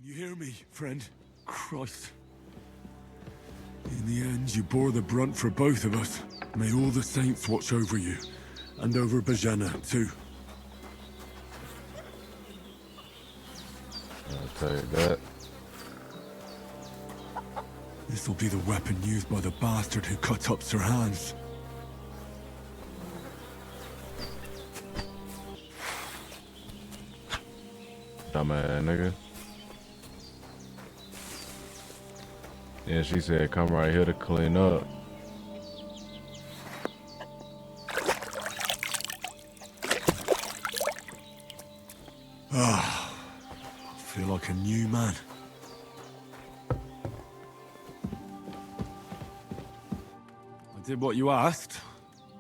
Can you hear me, friend? Christ. In the end, you bore the brunt for both of us. May all the saints watch over you. And over Bajana, too. I'll take that. This'll be the weapon used by the bastard who cut up Sir Hans. Dumbass nigga. Yeah, she said come right here to clean up. I feel like a new man. I did what you asked.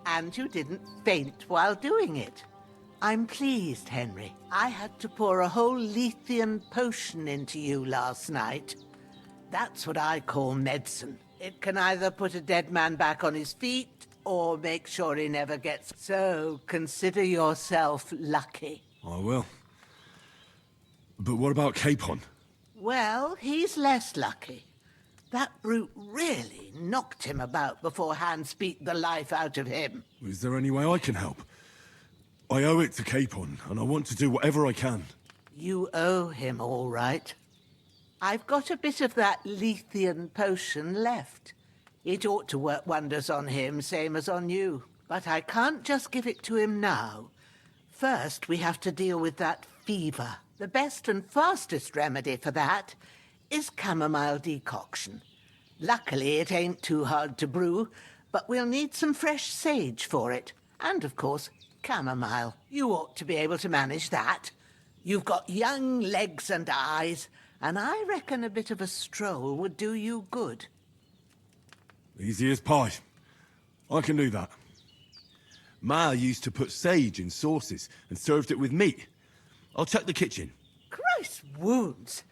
And you didn't faint while doing it. I'm pleased, Henry. I had to pour a whole Lethean potion into you last night. That's what I call medicine. It can either put a dead man back on his feet, or make sure he never gets... So, consider yourself lucky. I will. But what about Capon? Well, he's less lucky. That brute really knocked him about before Hans beat the life out of him. Is there any way I can help? I owe it to Capon, and I want to do whatever I can. You owe him, all right. I've got a bit of that Lethean potion left. It ought to work wonders on him, same as on you. But I can't just give it to him now. First, we have to deal with that fever. The best and fastest remedy for that is chamomile decoction. Luckily, it ain't too hard to brew, but we'll need some fresh sage for it. And, of course, chamomile. You ought to be able to manage that. You've got young legs and eyes, and I reckon a bit of a stroll would do you good. Easy as pie. I can do that. Ma used to put sage in sauces and served it with meat. I'll check the kitchen. Christ wounds!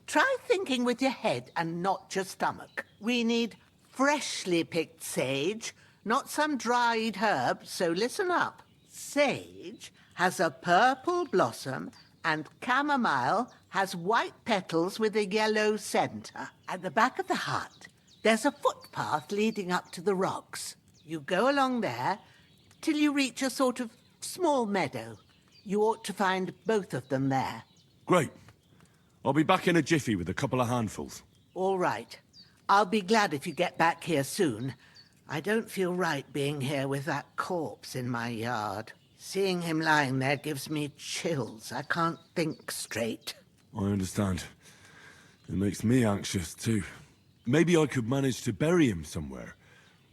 Try thinking with your head and not your stomach. We need freshly picked sage, not some dried herb, so listen up. Sage has a purple blossom, and chamomile has white petals with a yellow center. At the back of the hut, there's a footpath leading up to the rocks. You go along there till you reach a sort of small meadow. You ought to find both of them there. Great. I'll be back in a jiffy with a couple of handfuls. All right. I'll be glad if you get back here soon. I don't feel right being here with that corpse in my yard. Seeing him lying there gives me chills. I can't think straight. I understand. It makes me anxious, too. Maybe I could manage to bury him somewhere.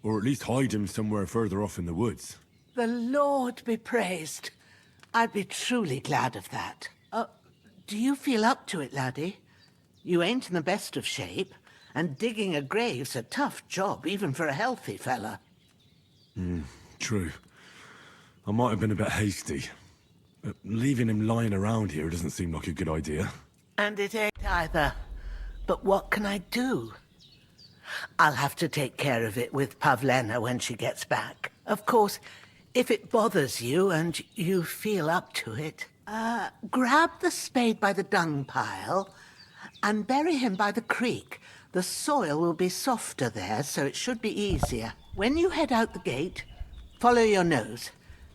Or at least hide him somewhere further off in the woods. The Lord be praised. I'd be truly glad of that. Do you feel up to it, laddie? You ain't in the best of shape, and digging a grave's a tough job, even for a healthy fella. True. I might have been a bit hasty. But leaving him lying around here doesn't seem like a good idea. And it ain't either. But what can I do? I'll have to take care of it with Pavlena when she gets back. Of course, if it bothers you and you feel up to it, grab the spade by the dung pile and bury him by the creek. The soil will be softer there, so it should be easier. When you head out the gate, follow your nose.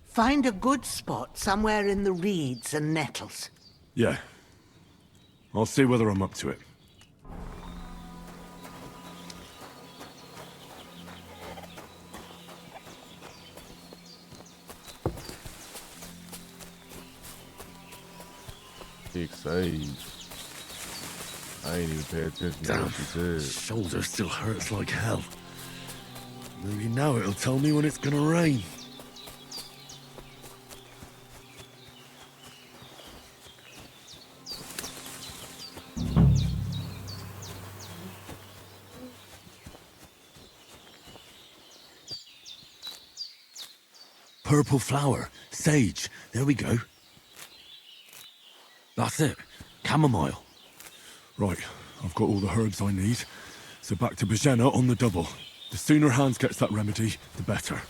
Find a good spot somewhere in the reeds and nettles. Yeah. I'll see whether I'm up to it. Big sage. I ain't even pay attention to what she said. Shoulder still hurts like hell. Maybe now it'll tell me when it's gonna rain. Purple flower, sage, there we go. That's it, chamomile. Right, I've got all the herbs I need, so back to Bajena on the double. The sooner Hans gets that remedy, the better.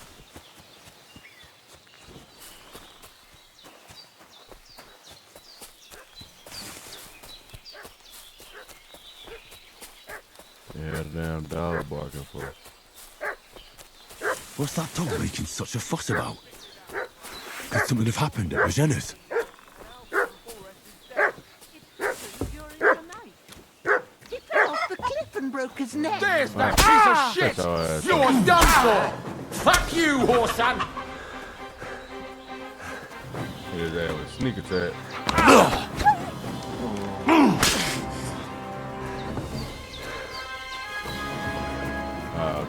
Yeah, the damn dog barking for. What's that dog making such a fuss about? Could something have happened at Regena's? He fell off the cliff and broke his neck. There's that piece of shit! That's all right. You're done for! Fuck you, Horson! His ass with a sneak attack.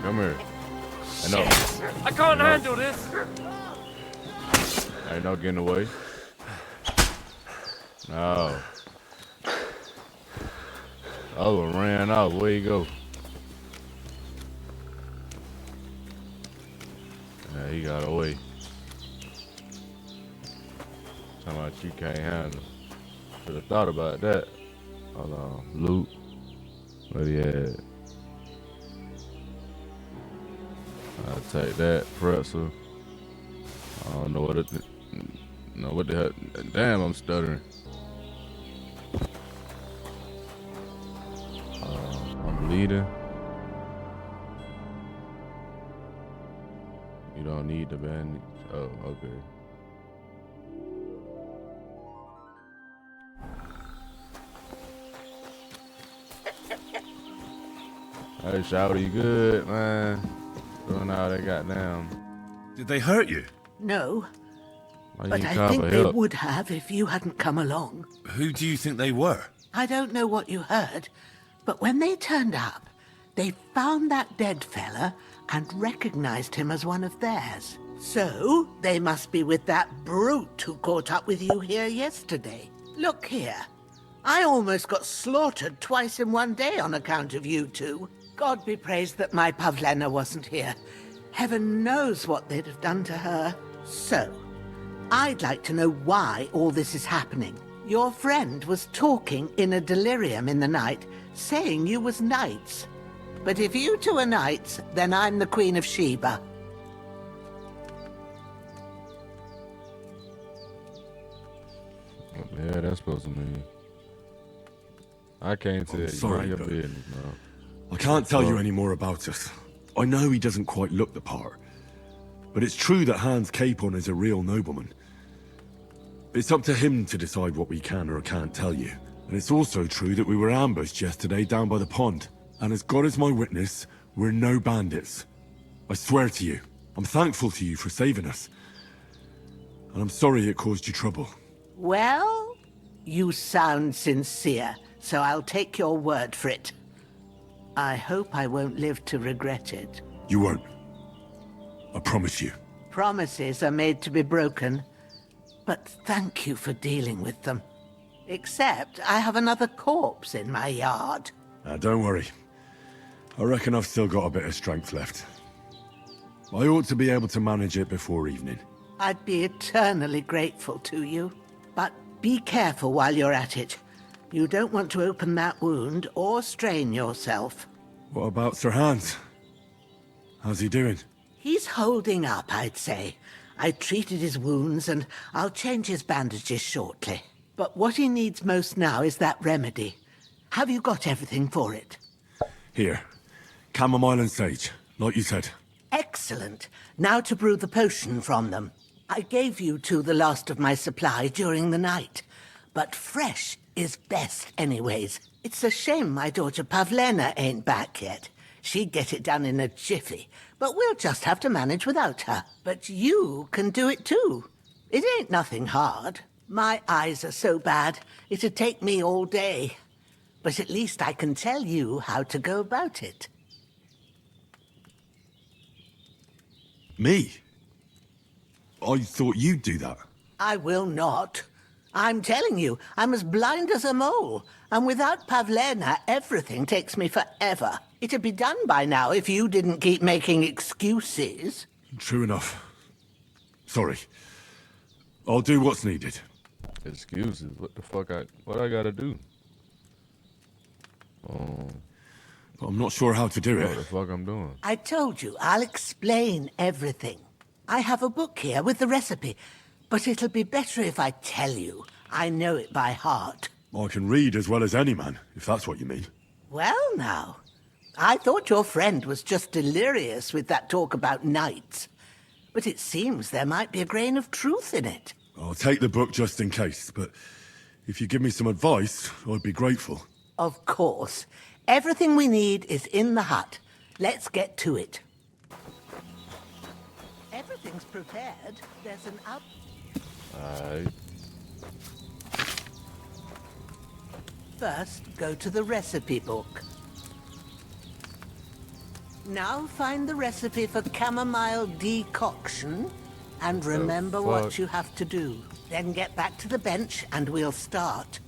Come here. I know. I can't handle this! Ain't no getting away. No. Oh, ran out. Where you go? Yeah, he got away. Talking about you can't handle. Should have thought about that. Hold on. Loot. What he had? I'll take that pretzel. I don't know what it. No, what the hell? Damn, I'm stuttering. I'm leading. You don't need the bandage. Oh, okay. Hey, Shouty, you good, man? Doing all they got down. Did they hurt you? No, Why but you I call think for they help? would have if you hadn't come along. Who do you think they were? I don't know what you heard, but when they turned up, they found that dead fella and recognized him as one of theirs. So, they must be with that brute who caught up with you here yesterday. Look here. I almost got slaughtered twice in one day on account of you two. God be praised that my Pavlena wasn't here. Heaven knows what they'd have done to her. So, I'd like to know why all this is happening. Your friend was talking in a delirium in the night, saying you was knights. But if you two are knights, then I'm the Queen of Sheba. What the hell that's supposed to mean? I can't tell you. sorry, Mind your but- business, man. I can't tell you any more about us. I know he doesn't quite look the part, but it's true that Hans Capon is a real nobleman. It's up to him to decide what we can or can't tell you. And it's also true that we were ambushed yesterday down by the pond. And as God is my witness, we're no bandits. I swear to you, I'm thankful to you for saving us. And I'm sorry it caused you trouble. Well, you sound sincere, so I'll take your word for it. I hope I won't live to regret it. You won't. I promise you. Promises are made to be broken, but thank you for dealing with them. Except I have another corpse in my yard. Don't worry. I reckon I've still got a bit of strength left. I ought to be able to manage it before evening. I'd be eternally grateful to you. But be careful while you're at it. You don't want to open that wound or strain yourself. What about Sir Hans? How's he doing? He's holding up, I'd say. I treated his wounds and I'll change his bandages shortly. But what he needs most now is that remedy. Have you got everything for it? Here. Chamomile and sage, like you said. Excellent. Now to brew the potion from them. I gave you two the last of my supply during the night. But fresh is best anyways. It's a shame my daughter Pavlena ain't back yet. She'd get it done in a jiffy, but we'll just have to manage without her. But you can do it too. It ain't nothing hard. My eyes are so bad, it'd take me all day. But at least I can tell you how to go about it. Me? I thought you'd do that. I will not. I'm telling you, I'm as blind as a mole. And without Pavlena, everything takes me forever. It'd be done by now if you didn't keep making excuses. True enough. Sorry. I'll do what's needed. Excuses. What the fuck? What I gotta do? Oh, But I'm not sure how to do what the it. fuck I'm doing? I told you, I'll explain everything. I have a book here with the recipe, but it'll be better if I tell you. I know it by heart. I can read as well as any man, if that's what you mean. Well now, I thought your friend was just delirious with that talk about knights. But it seems there might be a grain of truth in it. I'll take the book just in case, but if you give me some advice, I'd be grateful. Of course. Everything we need is in the hut. Let's get to it. Everything's prepared. There's an up... Alright. First, go to the recipe book. Now find the recipe for chamomile decoction and remember what you have to do. Then get back to the bench and we'll start.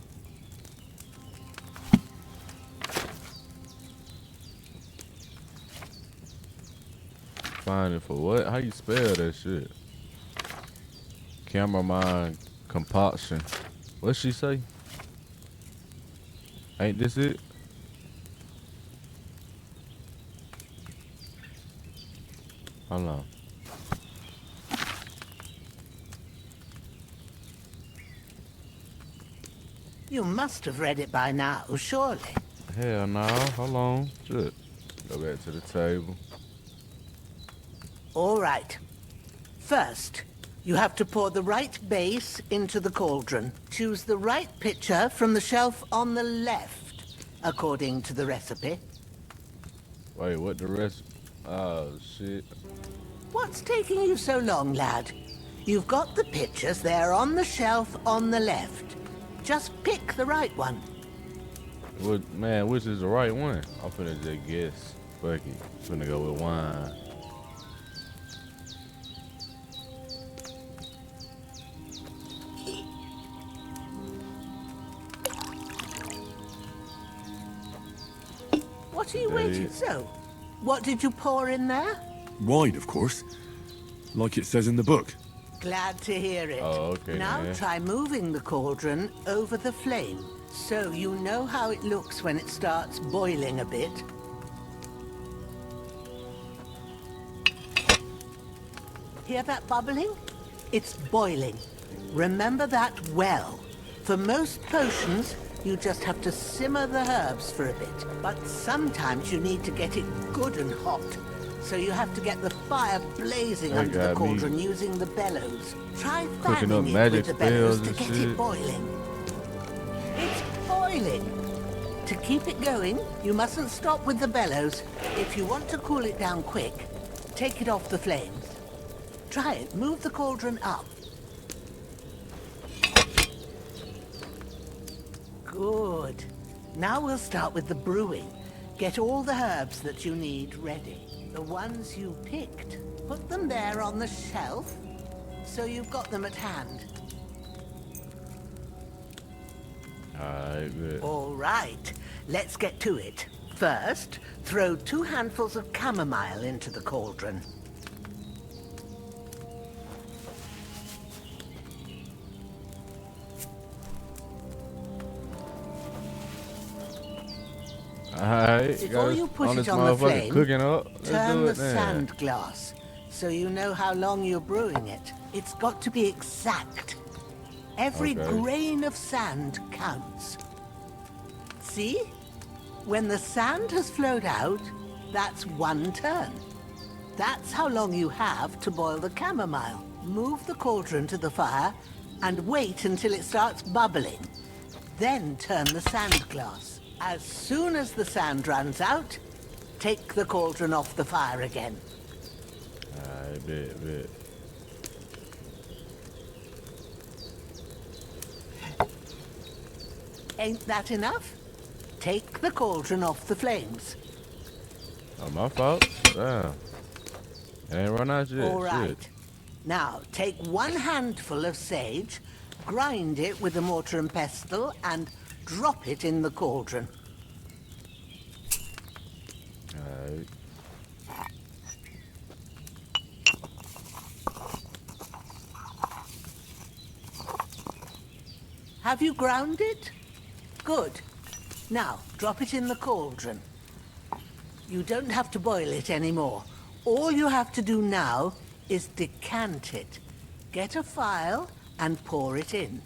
Find it for what? How you spell that shit? Chamomile concoction. What she say? Ain't this it? Hold on. You must have read it by now, surely. Hell no. Hold on. Shit. Go back to the table. All right. First, you have to pour the right base into the cauldron. Choose the right pitcher from the shelf on the left, according to the recipe. Wait, what the rest? Oh, shit. What's taking you so long, lad? You've got the pitchers there on the shelf on the left. Just pick the right one. What, man, which is the right one? I'm finna just guess. Fuck it. Finna go with wine. What are you waiting so? What did you pour in there? Wide, of course. Like it says in the book. Glad to hear it. Oh, okay, Now man. try moving the cauldron over the flame, so you know how it looks when it starts boiling a bit. Hear that bubbling? It's boiling. Remember that well. For most potions, you just have to simmer the herbs for a bit. But sometimes you need to get it good and hot. So you have to get the fire blazing That under the got me cooldron using the bellows. Try cooking up fanning it magic with the bellows spells to and get shit. it boiling. It's boiling. To keep it going, you mustn't stop with the bellows. If you want to cool it down quick, take it off the flames. Try it. Move the cauldron up. Good. Now we'll start with the brewing. Get all the herbs that you need ready. The ones you picked. Put them there on the shelf, so you've got them at hand. Alright, good. All right, let's get to it. First, throw 2 handfuls of chamomile into the cauldron. Alright, Before you put this it on the motherfucker flame, cooking up. Let's turn do the it then. sand glass, so you know how long you're brewing it. It's got to be exact. Every Okay. grain of sand counts. See? When the sand has flowed out, that's 1 turn. That's how long you have to boil the chamomile. Move the cauldron to the fire and wait until it starts bubbling. Then turn the sand glass. As soon as the sand runs out, take the cauldron off the fire again. Alright, bet. Ain't that enough? Take the cauldron off the flames. Oh, my fault. Damn. It ain't run out yet. All right. Shit. Now, take 1 handful of sage, grind it with a mortar and pestle, and drop it in the cauldron. Alright. Have you ground it? Good. Now, drop it in the cauldron. You don't have to boil it anymore. All you have to do now is decant it. Get a phial and pour it in.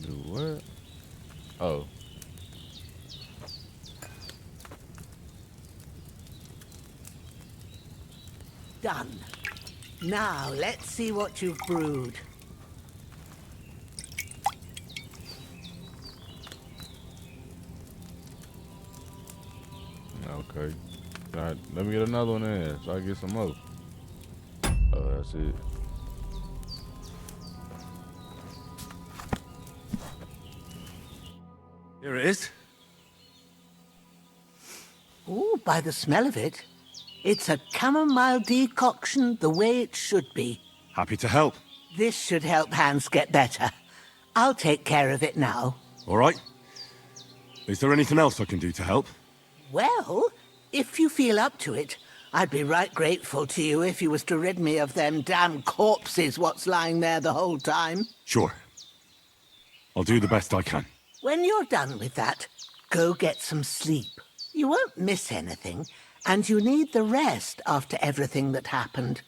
Do what? Oh. Done. Now, let's see what you've brewed. Okay. Let me get another one in so I get some more. Oh, that's it. Here it is. Ooh, by the smell of it, it's a chamomile decoction the way it should be. Happy to help. This should help Hans get better. I'll take care of it now. All right. Is there anything else I can do to help? Well, if you feel up to it, I'd be right grateful to you if you was to rid me of them damn corpses what's lying there the whole time. Sure. I'll do the best I can. When you're done with that, go get some sleep. You won't miss anything, and you need the rest after everything that happened.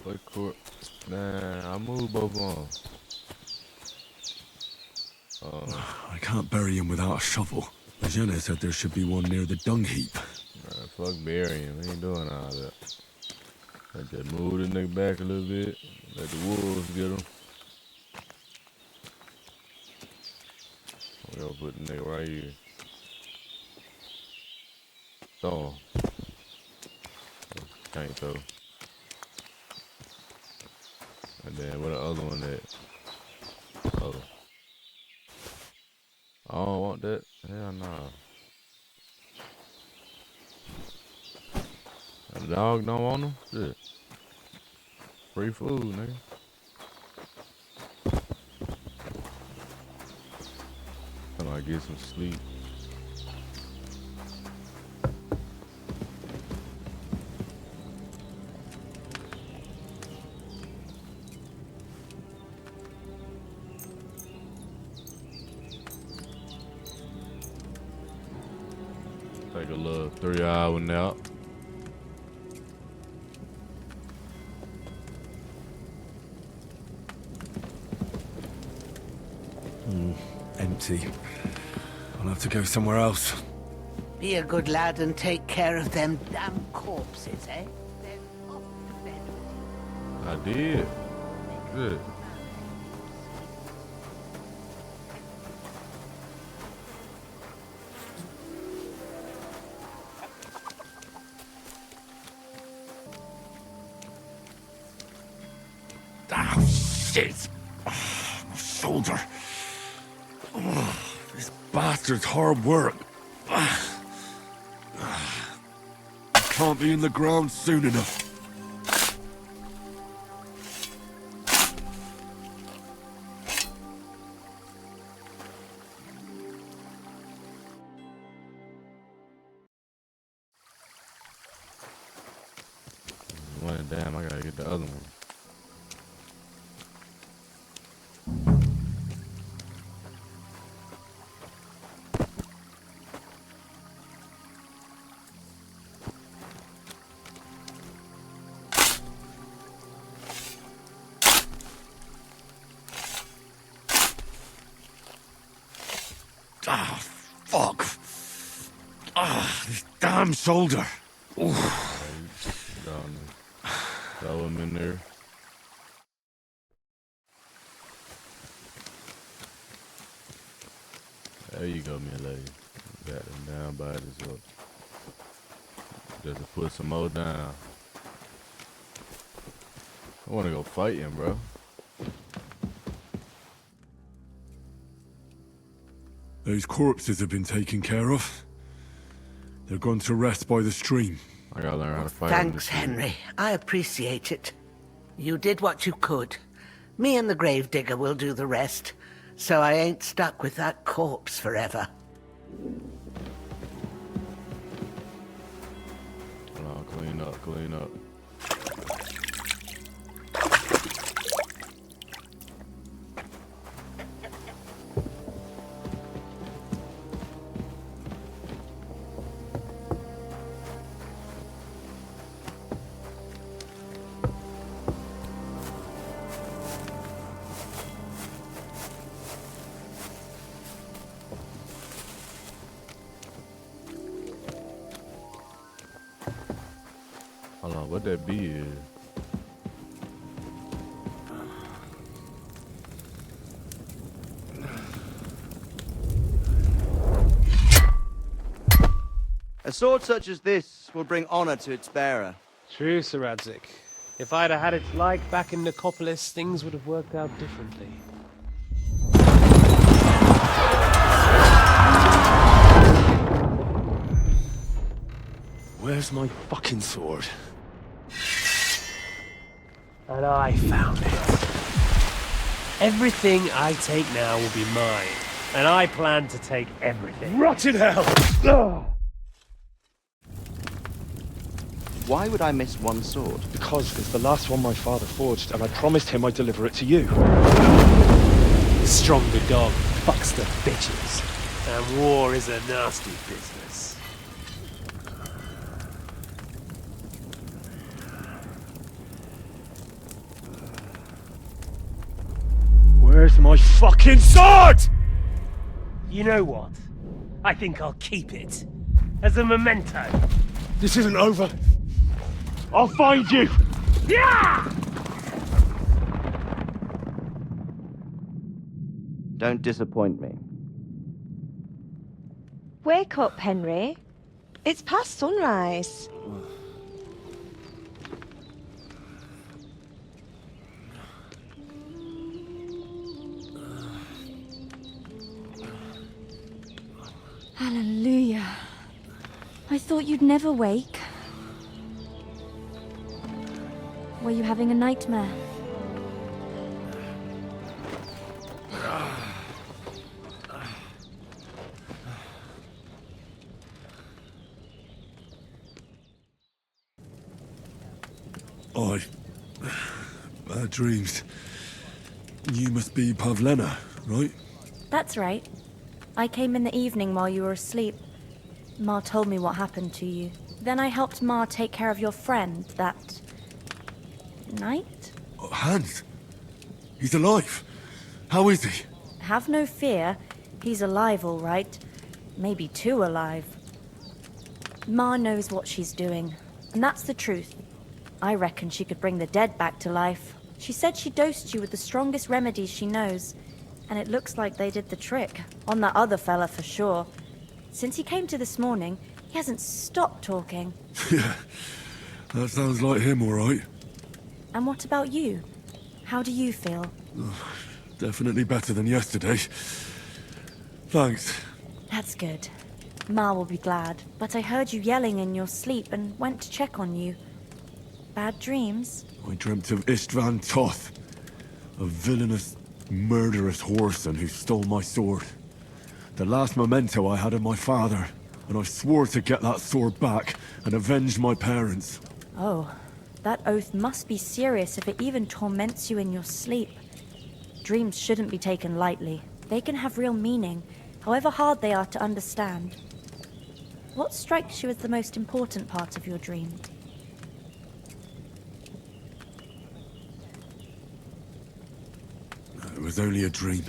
What court? Nah, I moved both on. I can't bury him without a shovel. Jenna said there should be one near the dung heap. Fuck burying. We ain't doing all that. I just move the nigga back a little bit. Let the wolves get him. We're gonna put the nigga right here. Throw him. Can't throw. And then where the other one at? Oh. I don't want that. Hell nah. The dog don't want them? Shit. Free food, nigga. Till I get some sleep. Take a little 3-hour nap. Empty. I'll have to go somewhere else. Be a good lad and take care of them damn corpses, eh? Then off to bed. I did. Good. Oh, shit! My shoulder. This bastard's hard work. I can't be in the ground soon enough. One damn, I gotta get the other one. Ah, fuck. Ah, this damn shoulder. Ooh. Throw him in there. There you go, me lady. Got them down by this up. Just to put some more down. I wanna go fight him, bro. Those corpses have been taken care of. They're gone to rest by the stream. I gotta learn how to fight. Thanks, Henry. I appreciate it. You did what you could. Me and the gravedigger will do the rest, so I ain't stuck with that corpse forever. Oh, clean up, clean up. What that be is. A sword such as this will bring honor to its bearer. True, Sir Radzik. If I'd have had its like back in Nicopolis, things would have worked out differently. Where's my fucking sword? And I found it. Everything I take now will be mine, and I plan to take everything. Rot in hell! Why would I miss one sword? Because it's the last one my father forged, and I promised him I'd deliver it to you. Stronger dog fucks the bitches, and war is a nasty business. Where's my fucking sword? You know what? I think I'll keep it. As a memento. This isn't over. I'll find you! Yeah! Don't disappoint me. Wake up, Henry. It's past sunrise. Hallelujah. I thought you'd never wake. Were you having a nightmare? Bad dreams. You must be Pavlena, right? That's right. I came in the evening while you were asleep. Ma told me what happened to you. Then I helped Ma take care of your friend that night? Oh, Hans. He's alive. How is he? Have no fear. He's alive, all right. Maybe too alive. Ma knows what she's doing, and that's the truth. I reckon she could bring the dead back to life. She said she dosed you with the strongest remedies she knows, and it looks like they did the trick. On that other fella for sure. Since he came to this morning, he hasn't stopped talking. Yeah, that sounds like him, all right. And what about you? How do you feel? Definitely better than yesterday. Thanks. That's good. Ma will be glad, but I heard you yelling in your sleep and went to check on you. Bad dreams? I dreamt of Istvan Toth, a villainous, murderous whoreson who stole my sword. The last memento I had of my father, and I swore to get that sword back and avenge my parents. Oh, that oath must be serious if it even torments you in your sleep. Dreams shouldn't be taken lightly. They can have real meaning, however hard they are to understand. What strikes you as the most important part of your dream? It was only a dream.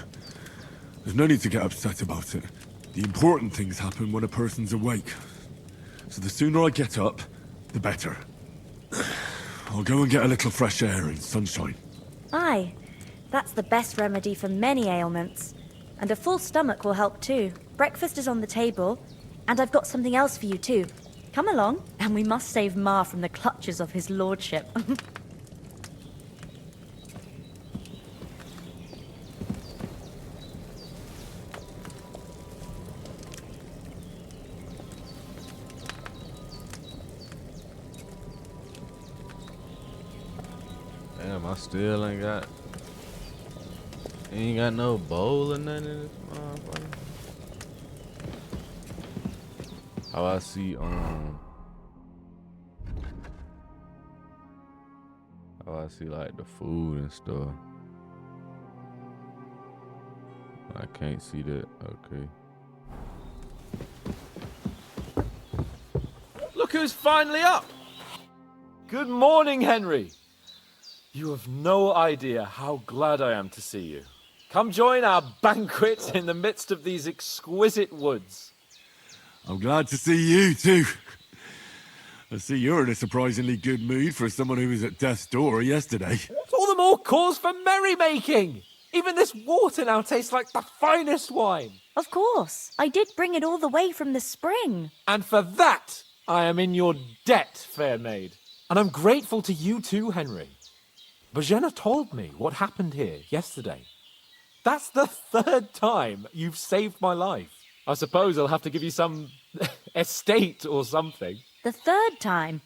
There's no need to get upset about it. The important things happen when a person's awake. So the sooner I get up, the better. I'll go and get a little fresh air and sunshine. Aye, that's the best remedy for many ailments. And a full stomach will help too. Breakfast is on the table, and I've got something else for you too. Come along, and we must save Ma from the clutches of his lordship. Damn, I still ain't got no bowl or nothing in this motherfucker. How I see like the food and stuff. I can't see that. Okay. Look who's finally up! Good morning, Henry. You have no idea how glad I am to see you. Come join our banquet in the midst of these exquisite woods. I'm glad to see you too. I see you're in a surprisingly good mood for someone who was at death's door yesterday. All the more cause for merrymaking. Even this water now tastes like the finest wine. Of course. I did bring it all the way from the spring. And for that, I am in your debt, fair maid. And I'm grateful to you too, Henry. Bojena told me what happened here yesterday. That's the 3rd time you've saved my life. I suppose I'll have to give you some estate or something. The 3rd time?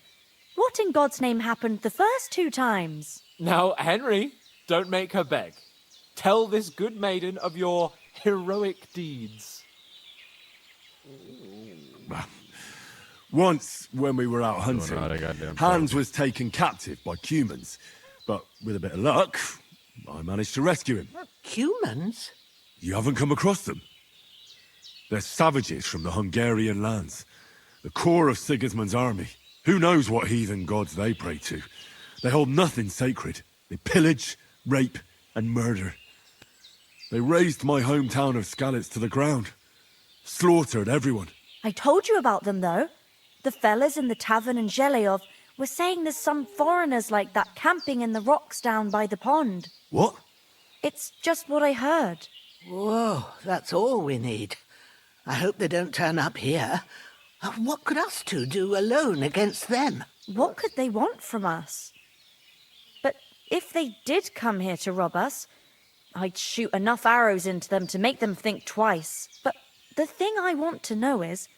What in God's name happened the first 2 times? Now, Henry, don't make her beg. Tell this good maiden of your heroic deeds. Once, when we were out Doing hunting, all that goddamn Hans talking. was taken captive by humans. But with a bit of luck, I managed to rescue him. Humans? You haven't come across them? They're savages from the Hungarian lands. The core of Sigismund's army. Who knows what heathen gods they pray to? They hold nothing sacred. They pillage, rape, and murder. They razed my hometown of Skalitz to the ground. Slaughtered everyone. I told you about them, though. The fellas in the tavern in Zheleov were saying there's some foreigners like that camping in the rocks down by the pond. What? It's just what I heard. Whoa, that's all we need. I hope they don't turn up here. What could us two do alone against them? What could they want from us? But if they did come here to rob us, I'd shoot enough arrows into them to make them think twice. But the thing I want to know is,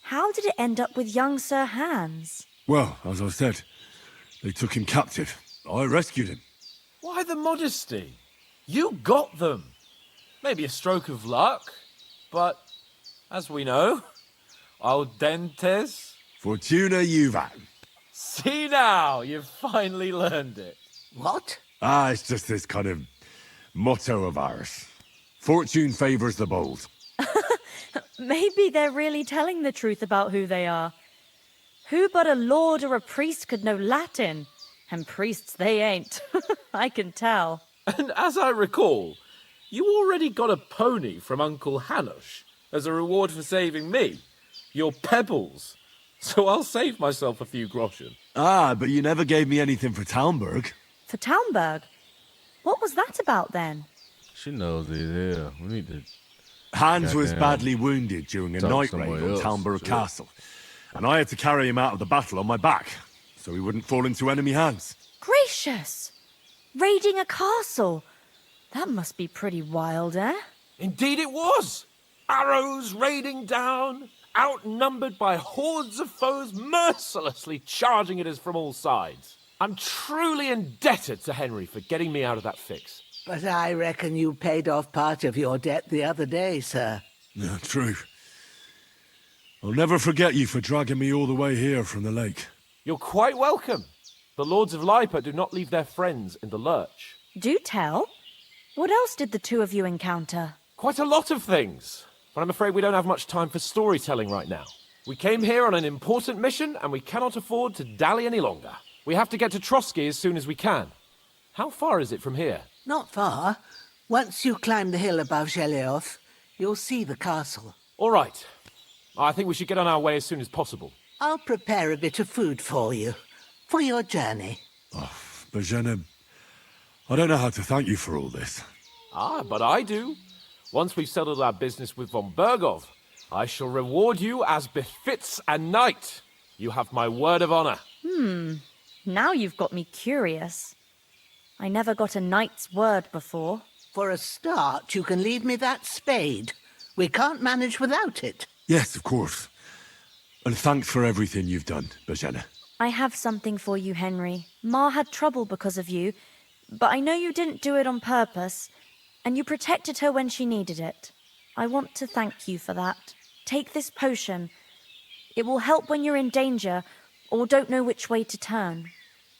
how did it end up with young Sir Hans? Well, as I said, they took him captive. I rescued him. Why the modesty? You got them. Maybe a stroke of luck, but as we know, audentes. Fortuna juvat. See now, you've finally learned it. What? It's just this kind of motto of ours. Fortune favors the bold. Maybe they're really telling the truth about who they are. Who but a lord or a priest could know Latin? And priests they ain't. I can tell. And as I recall, you already got a pony from Uncle Hanush as a reward for saving me. Your pebbles. So I'll save myself a few groschen. But you never gave me anything for Talmberg. For Talmberg? What was that about then? She knows he's here. We need to... Hans was Goddamn. badly wounded during a Talk night somewhere raid on else. Talmberg Shit. Castle. And I had to carry him out of the battle on my back, so he wouldn't fall into enemy hands. Gracious! Raiding a castle? That must be pretty wild, eh? Indeed it was. Arrows raining down, outnumbered by hordes of foes mercilessly charging at us from all sides. I'm truly indebted to Henry for getting me out of that fix. But I reckon you paid off part of your debt the other day, sir. Yeah, true. I'll never forget you for dragging me all the way here from the lake. You're quite welcome. The Lords of Lipa do not leave their friends in the lurch. Do tell. What else did the 2 of you encounter? Quite a lot of things, but I'm afraid we don't have much time for storytelling right now. We came here on an important mission, and we cannot afford to dally any longer. We have to get to Trotsky as soon as we can. How far is it from here? Not far. Once you climb the hill above Zheleov, you'll see the castle. All right. I think we should get on our way as soon as possible. I'll prepare a bit of food for you, for your journey. Bojena, I don't know how to thank you for all this. But I do. Once we've settled our business with von Bergov, I shall reward you as befits a knight. You have my word of honor. Now you've got me curious. I never got a knight's word before. For a start, you can leave me that spade. We can't manage without it. Yes, of course. And thanks for everything you've done, Bojena. I have something for you, Henry. Ma had trouble because of you, but I know you didn't do it on purpose, and you protected her when she needed it. I want to thank you for that. Take this potion. It will help when you're in danger or don't know which way to turn.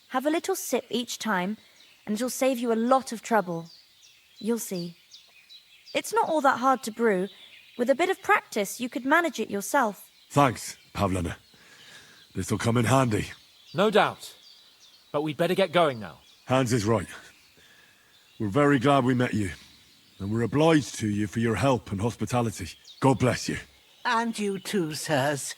Have a little sip each time, and it'll save you a lot of trouble. You'll see. It's not all that hard to brew. With a bit of practice, you could manage it yourself. Thanks, Pavlana. This'll come in handy. No doubt. But we'd better get going now. Hans is right. We're very glad we met you. And we're obliged to you for your help and hospitality. God bless you. And you too, sirs.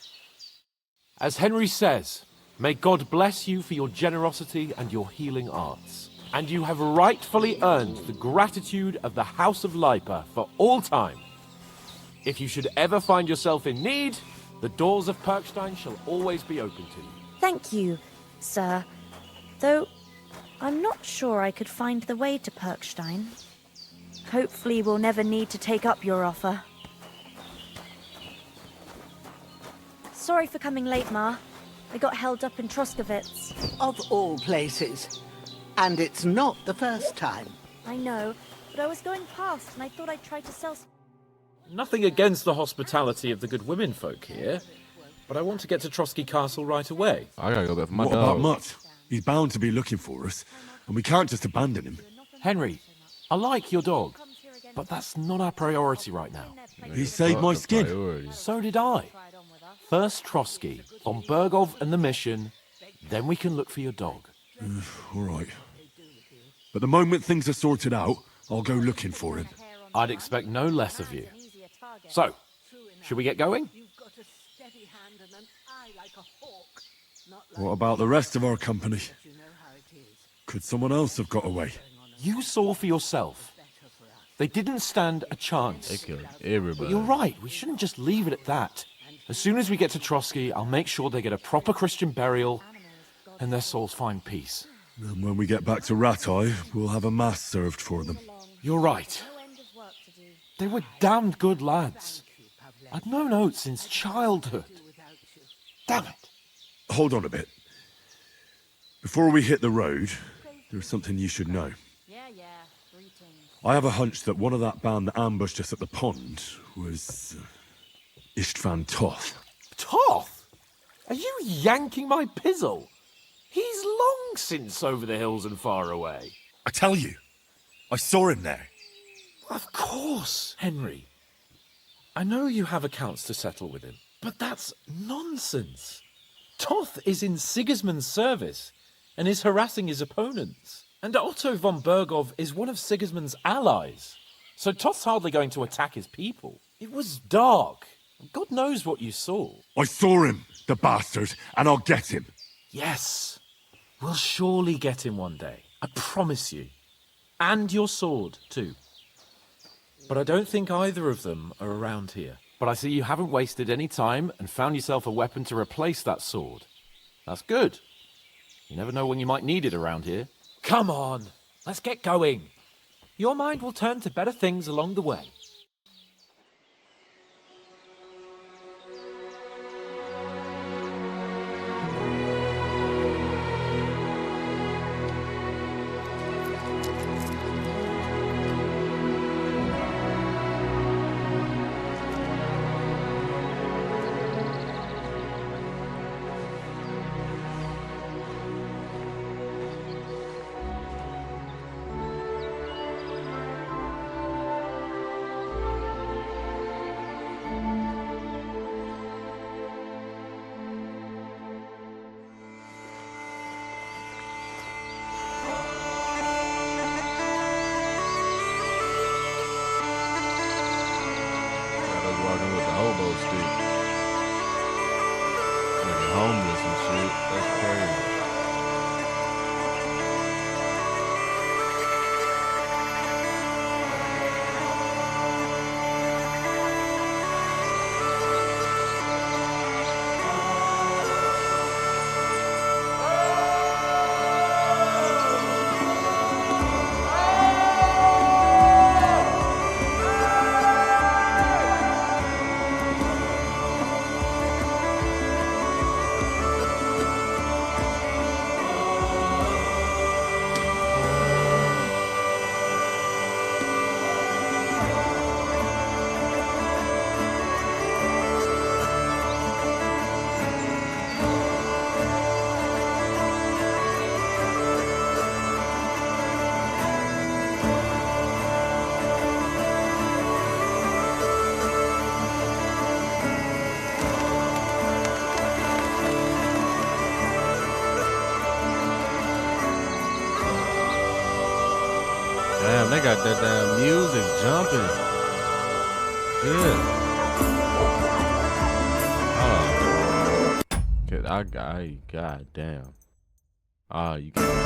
As Henry says, may God bless you for your generosity and your healing arts. And you have rightfully earned the gratitude of the House of Lipa for all time. If you should ever find yourself in need, the doors of Perkstein shall always be open to you. Thank you, sir. Though, I'm not sure I could find the way to Perkstein. Hopefully we'll never need to take up your offer. Sorry for coming late, Ma. I got held up in Troskowitz. Of all places. And it's not the first time. I know, but I was going past and I thought I'd try to sell... Nothing against the hospitality of the good women folk here, but I want to get to Trotsky Castle right away. I gotta go back for my What dog. about Mutt? He's bound to be looking for us, and we can't just abandon him. Henry, I like your dog, but that's not our priority right now. He saved my The skin. priority. So did I. First Trotsky, von Bergov and the mission, then we can look for your dog. All right. But the moment things are sorted out, I'll go looking for him. I'd expect no less of you. So, should we get going? You've got a steady hand and an eye like a hawk. Not What about the rest of our company? you know how it is. Could someone else have got away? You saw for yourself. They didn't stand a chance. They killed everybody. But you're right, we shouldn't just leave it at that. As soon as we get to Trotsky, I'll make sure they get a proper Christian burial and their souls find peace. And when we get back to Ratai, we'll have a mass served for them. You're right. They were damned good lads. I'd known Oates since childhood. Damn it. Hold on a bit. Before we hit the road, there's something you should know. I have a hunch that one of that band that ambushed us at the pond was Istvan Toth. Toth? Are you yanking my pizzle? He's long since over the hills and far away. I tell you, I saw him there. Of course, Henry. I know you have accounts to settle with him, but that's nonsense. Toth is in Sigismund's service and is harassing his opponents. And Otto von Bergov is one of Sigismund's allies. So Toth's hardly going to attack his people. It was dark. God knows what you saw. I saw him, the bastard, and I'll get him. Yes. We'll surely get him one day. I promise you. And your sword, too. But I don't think either of them are around here. But I see you haven't wasted any time and found yourself a weapon to replace that sword. That's good. You never know when you might need it around here. Come on, let's get going. Your mind will turn to better things along the way. That's walking with the hobo stick. Like homeless and shit. That's crazy. Damn, they got that damn music jumping. Good. Oh. God damn. Ah, you got